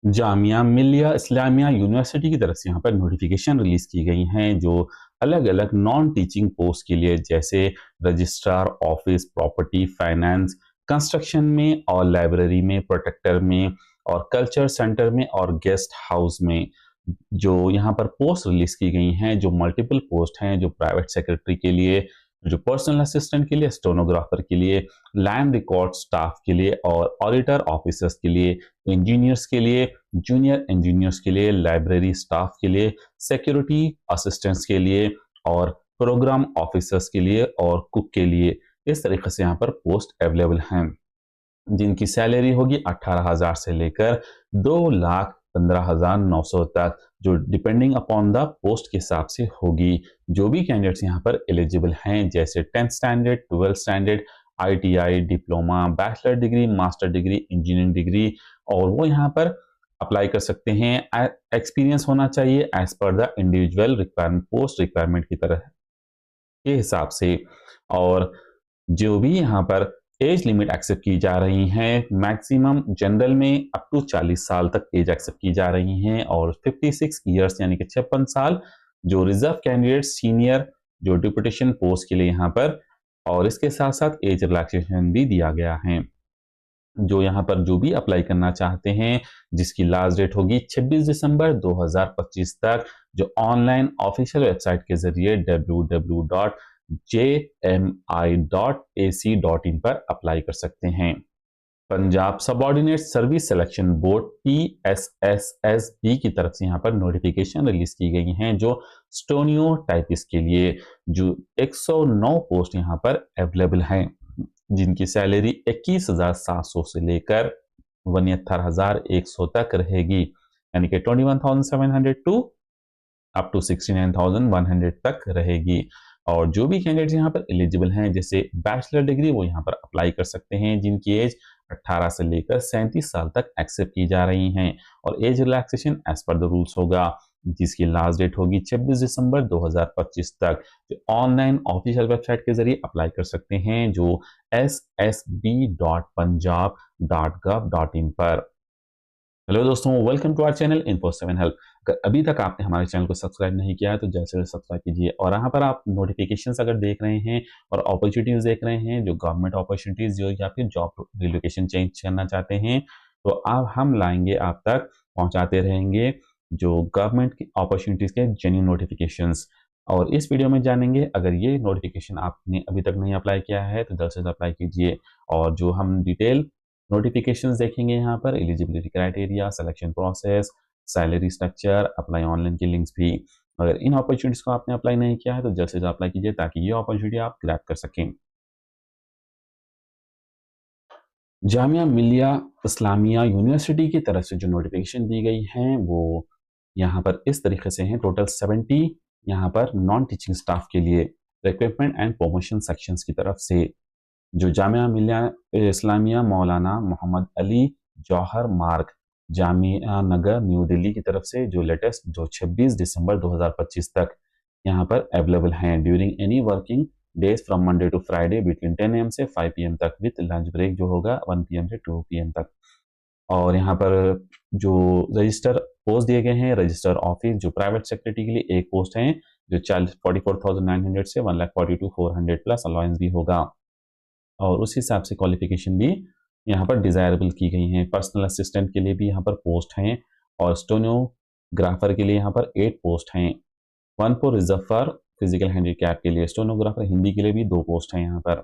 Jamia Millia Islamia university की तरफ से यहाँ पर नोटिफिकेशन रिलीज की गई हैं जो अलग अलग नॉन टीचिंग पोस्ट के लिए, जैसे registrar office, property, finance, construction में और लाइब्रेरी में, प्रोटेक्टर में और कल्चर सेंटर में और गेस्ट हाउस में। जो यहाँ पर पोस्ट रिलीज की गई हैं, जो मल्टीपल पोस्ट हैं, जो प्राइवेट सेक्रेटरी के लिए, जो पर्सनल असिस्टेंट के लिए, स्टेनोग्राफर के लिए, लैंड रिकॉर्ड स्टाफ के लिए और ऑडिटर ऑफिसर्स के लिए, इंजीनियर्स के लिए, जूनियर इंजीनियर्स के लिए, लाइब्रेरी स्टाफ के लिए, सिक्योरिटी असिस्टेंट्स के लिए और प्रोग्राम ऑफिसर्स के लिए और कुक के लिए। इस तरीके से यहाँ पर पोस्ट अवेलेबल हैं, जिनकी सैलरी होगी 18,000 से लेकर 2,15,900 तक, जो डिपेंडिंग अपॉन द पोस्ट के हिसाब से होगी। जो भी कैंडिडेट्स यहाँ पर एलिजिबल हैं, जैसे 10th standard, 12th standard, ITI, diploma, bachelor degree, master degree, engineering degree, और वो यहाँ पर अप्लाई कर सकते हैं। एक्सपीरियंस होना चाहिए एज पर the individual requirement, post requirement की तरह के हिसाब से। और जो भी यहाँ पर एज लिमिट एक्सेप्ट की जा रही हैं, मैक्सिमम जनरल में अप टू 40 साल तक एज एक्सेप्ट की जा रही हैं और 56 ईयर्स यानी कि 56 साल जो रिजर्व कैंडिडेट सीनियर जो डिप्यूटेशन पोस्ट के लिए यहाँ पर, और इसके साथ साथ एज रिलैक्सेशन भी दिया गया है। जो यहाँ पर जो भी अप्लाई करना चाहते हैं, जिसकी लास्ट डेट होगी 26 दिसंबर 2025 तक, जो ऑनलाइन ऑफिशियल वेबसाइट के जरिए www.jmi.ac.in पर अप्लाई कर सकते हैं। Punjab subordinate service selection board PSSSB की तरफ से यहाँ पर नोटिफिकेशन रिलीज की गई हैं, जो स्टोनियो टाइपिस्ट के लिए, जो 109 पोस्ट यहाँ पर अवेलेबल हैं, जिनकी सैलरी 21,700 से लेकर 72,100 तक रहेगी, यानी कि 21,700 टू अप टू 69,100 तक रहेगी। और जो भी कैंडिडेट्स यहाँ पर एलिजिबल हैं, जैसे बैचलर डिग्री, वो यहाँ पर अप्लाई कर सकते हैं, जिनकी एज 18 से लेकर 37 साल तक एक्सेप्ट की जा रही हैं। और एज रिलैक्सेशन एज पर द रूल्स होगा, जिसकी लास्ट डेट होगी 26 दिसंबर 2025 तक, जो ऑनलाइन ऑफिशियल वेबसाइट के जरिए अप्लाई कर सकते हैं, जो ssb.punjab.gov.in पर। हेलो दोस्तों, welcome to our channel Info7 help. अगर अभी तक आपने हमारे चैनल को सब्सक्राइब नहीं किया है तो जल्द से जल्द सब्सक्राइब कीजिए। और यहाँ पर आप नोटिफिकेशंस अगर देख रहे हैं और अपॉर्चुनिटीज देख रहे हैं, जो गवर्नमेंट अपॉर्चुनिटीज जो, या फिर जॉब रिलोकेशन चेंज करना चाहते हैं, तो आप हम लाएंगे, आप तक पहुँचाते रहेंगे जो गवर्नमेंट की अपॉर्चुनिटीज के जेन्युइन नोटिफिकेशंस। और इस वीडियो में जानेंगे, अगर ये नोटिफिकेशन आपने अभी तक नहीं अप्लाई किया है तो जल्द से जल्द अप्लाई कीजिए। और जो हम डिटेल नोटिफिकेशंस देखेंगे यहाँ पर, eligibility criteria, selection process, salary structure, apply online के लिंक्स भी। अगर इन अपॉर्चुनिटीज को आपने अप्लाई नहीं किया है तो जल्द से जल्द अप्लाई कीजिए, ताकि ये अपॉर्चुनिटी आप ग्रैब कर सकें। जामिया मिलिया इस्लामिया यूनिवर्सिटी की तरफ से जो नोटिफिकेशन दी गई हैं, वो यहाँ पर इस तरीके से हैं। टोटल 70 यहाँ पर नॉन टीचिंग स्टाफ के लिए रिक्रूटमेंट एंड प्रमोशन सेक्शंस की तरफ से, जो जामिया मिलिया इस्लामिया मौलाना मोहम्मद अली जौहर मार्ग, जामिया नगर, न्यू दिल्ली की तरफ से, जो लेटेस्ट जो 26 दिसंबर 2025 तक यहाँ पर अवेलेबल हैं, during any working days from Monday to Friday between 10 AM से 5 PM तक, विद लंच ब्रेक जो होगा 1 PM से 2 PM तक। और यहाँ पर जो रजिस्टर पोस्ट दिए गए हैं, रजिस्टर ऑफिस जो प्राइवेट सेक्रेटरी के लिए एक पोस्ट है, जो 44,900 से 1,42,400 प्लस अलाउंस भी होगा। और उस हिसाब से क्वालिफिकेशन भी यहाँ पर डिजायरेबल की गई हैं। पर्सनल असिस्टेंट के लिए भी यहाँ पर पोस्ट हैं, और स्टेनोग्राफर के लिए यहाँ पर 8 पोस्ट हैं। 1 for reserve for physical handicap के लिए, स्टेनोग्राफर हिंदी के लिए भी 2 पोस्ट हैं यहाँ पर।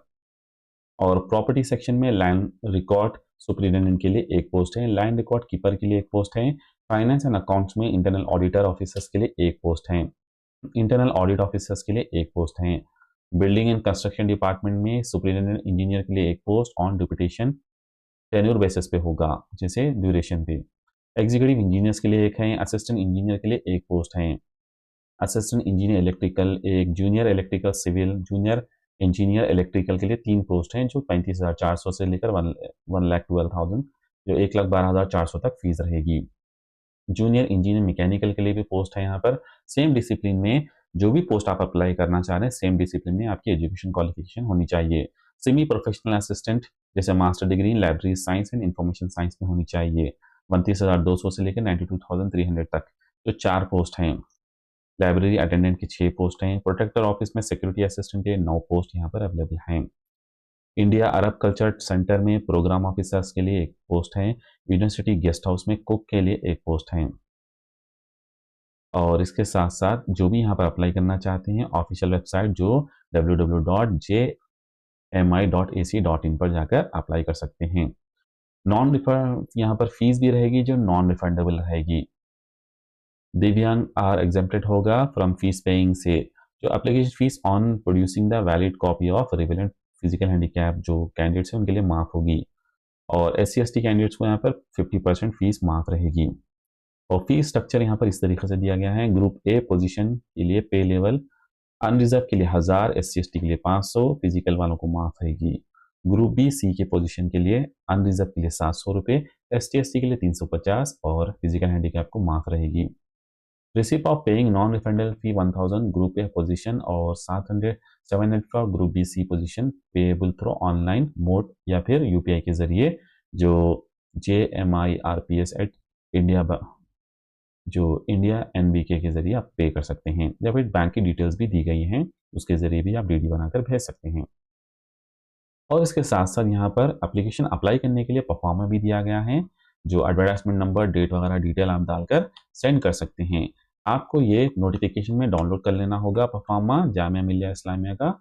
और प्रॉपर्टी सेक्शन में लैंड रिकॉर्ड सुपरिटेंडेंट के लिए 1 पोस्ट है, लैंड रिकॉर्ड कीपर के लिए 1 पोस्ट है, फाइनेंस एंड अकाउंट्स में इंटरनल ऑडिटर ऑफिसर्स के लिए 1 पोस्ट है, इंटरनल ऑडिट ऑफिसर्स के लिए 1 पोस्ट है, बिल्डिंग एंड कंस्ट्रक्शन डिपार्टमेंट में सुपरिटेंडेंट इंजीनियर के लिए 1 post on deputation tenure basis पे होगा, जैसे ड्यूरेशन पे। एग्जीक्यूटिव इंजीनियर्स के लिए 1 है, असिस्टेंट इंजीनियर के लिए 1 पोस्ट है, assistant engineer electrical 1, junior electrical civil, junior engineer electrical के लिए 3 पोस्ट हैं, जो 35,400 से लेकर 1,12,000, जो 1,12,400 तक फीस रहेगी। जूनियर इंजीनियर मैकेनिकल के लिए भी पोस्ट है यहाँ पर। सेम डिसिप्लिन में जो भी पोस्ट आप अप्लाई करना चाह रहे हैं, सेम डिसिप्लिन में आपकी एजुकेशन क्वालिफिकेशन होनी चाहिए। सेमी प्रोफेशनल असिस्टेंट जैसे master degree in library science and information science में होनी चाहिए। 32,200 से लेकर 92,300 तक जो 4 पोस्ट हैं। लाइब्रेरी अटेंडेंट की 6 पोस्ट हैं। प्रोटेक्टर ऑफिस में सिक्योरिटी असिस्टेंट के 9 पोस्ट यहाँ पर अवेलेबल हैं। इंडिया अरब कल्चर सेंटर में प्रोग्राम ऑफिसर्स के लिए 1 पोस्ट है। यूनिवर्सिटी गेस्ट हाउस में कुक के लिए 1 पोस्ट है। और इसके साथ साथ जो भी यहाँ पर अप्लाई करना चाहते हैं, ऑफिशियल वेबसाइट जो www.jmi.ac.in पर जाकर अप्लाई कर सकते हैं। नॉन रिफंड यहाँ पर फीस भी रहेगी जो नॉन रिफंडेबल रहेगी। दिव्यांग आर एग्जेम्प्टेड होगा फ्रॉम फीस पेइंग से। जो application fees on producing the valid copy of relevant physical handicap जो कैंडिडेट्स हैं उनके लिए माफ होगी। और SC/ST कैंडिडेट्स को यहाँ पर 50% फीस माफ रहेगी। और फीस स्ट्रक्चर यहाँ पर इस तरीके से दिया गया है। ग्रुप ए पोजीशन के लिए पे लेवल अनरिजर्व के लिए 1000, SC/ST के लिए 500, फिजिकल वालों को माफ रहेगी। ग्रुप बी सी के पोजीशन के लिए अनरिजर्व के लिए 700 रुपये, ST/ST के लिए 350 और फिजिकल हैंडीकैप को माफ रहेगी। Receipt of paying non refundable fee 1000 group A position और 700 for group B C position payable through online mode या फिर UPI के जरिए जो JMIRPS@इंडिया जो इंडिया NBK के जरिए आप पे कर सकते हैं, या फिर बैंक की डिटेल्स भी दी गई हैं उसके जरिए भी आप DD बनाकर भेज सकते हैं। और इसके साथ साथ यहाँ पर एप्लीकेशन अप्लाई करने के लिए परफॉर्मा भी दिया गया है जो एडवर्टाइजमेंट नंबर डेट वगैरह डिटेल आप डालकर सेंड कर सकते हैं। आपको ये नोटिफिकेशन में डाउनलोड कर लेना होगा परफॉर्मा जामिया मिलिया इस्लामिया का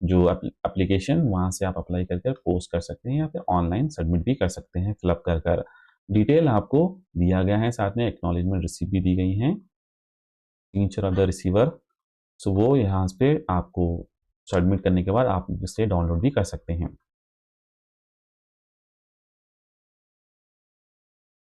जो एप्लीकेशन, वहाँ से आप अप्लाई कर पोस्ट कर सकते हैं या फिर ऑनलाइन सबमिट भी कर सकते हैं फिलअप कर डिटेल आपको दिया गया है, साथ में एक्नॉलेजमेंट रिसीप्ट भी दी गई है, सिग्नेचर ऑफ द रिसीवर। सो वो यहाँ पे आपको सबमिट करने के बाद आप इसे डाउनलोड भी कर सकते हैं।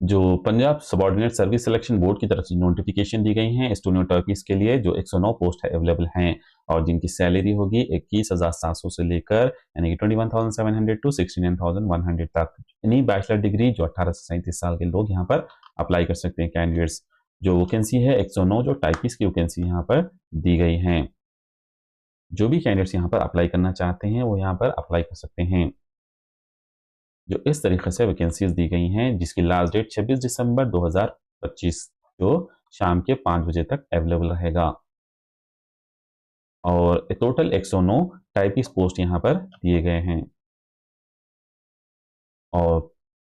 जो Punjab subordinate service selection board की तरफ से नोटिफिकेशन दी गई है स्टूडेंट टर्कीज के लिए जो 109 पोस्ट है अवेलेबल हैं और जिनकी सैलरी होगी 21,700 से लेकर यानी कि 21,700 टू 69,100 तक। यानी बैचलर डिग्री जो 18 से 37 साल के लोग यहाँ पर अप्लाई कर सकते हैं कैंडिडेट्स। जो वैकेंसी है 109 जो टाइपिस्ट की वैकेंसी यहाँ पर दी गई है। जो भी कैंडिडेट्स यहाँ पर अप्लाई करना चाहते हैं वो यहाँ पर अप्लाई कर सकते हैं। जो इस तरीके से वैकेंसीज दी गई हैं जिसकी लास्ट डेट 26 दिसंबर 2025 जो शाम के 5 बजे तक अवेलेबल रहेगा। और टोटल 109 टाइपिस्ट पोस्ट यहाँ पर दिए गए हैं और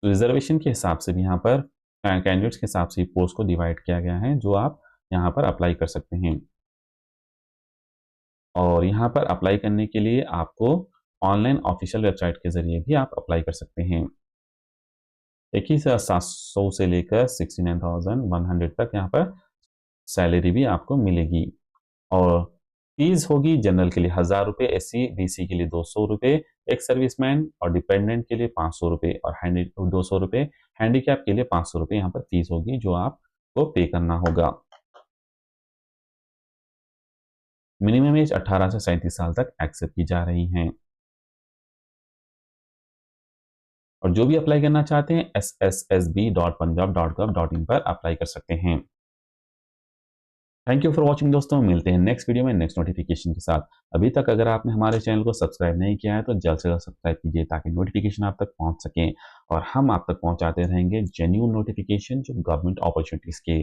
रिजर्वेशन के हिसाब से भी यहाँ पर कैंडिडेट्स के हिसाब से पोस्ट को डिवाइड किया गया है जो आप यहाँ पर अप्लाई कर सकते हैं। और यहाँ पर अप्लाई करने के लिए आपको ऑनलाइन ऑफिशियल वेबसाइट के जरिए भी आप अप्लाई कर सकते हैं। 21,700 से लेकर 69,100 तक यहाँ पर सैलरी भी आपको मिलेगी। और फीस होगी जनरल के लिए 1000 रुपये, SC/BC के लिए 200 रुपये, एक सर्विसमैन और डिपेंडेंट के लिए 500 रुपये और 200 रुपये, हैंडीकैप के लिए 500 रुपये यहाँ पर फीस होगी जो आपको पे करना होगा। मिनिमम एज 18 से 37 साल तक एक्सेप्ट की जा रही हैं। और जो भी अप्लाई करना चाहते हैं sssb.punjab.gov.in पर अप्लाई कर सकते हैं। थैंक यू फॉर वॉचिंग दोस्तों, मिलते हैं नेक्स्ट वीडियो में नेक्स्ट नोटिफिकेशन के साथ। अभी तक अगर आपने हमारे चैनल को सब्सक्राइब नहीं किया है तो जल्द से जल्द सब्सक्राइब कीजिए ताकि नोटिफिकेशन आप तक पहुंच सकें और हम आप तक पहुंचाते रहेंगे जेन्युइन नोटिफिकेशन जो गवर्नमेंट अपॉर्चुनिटीज के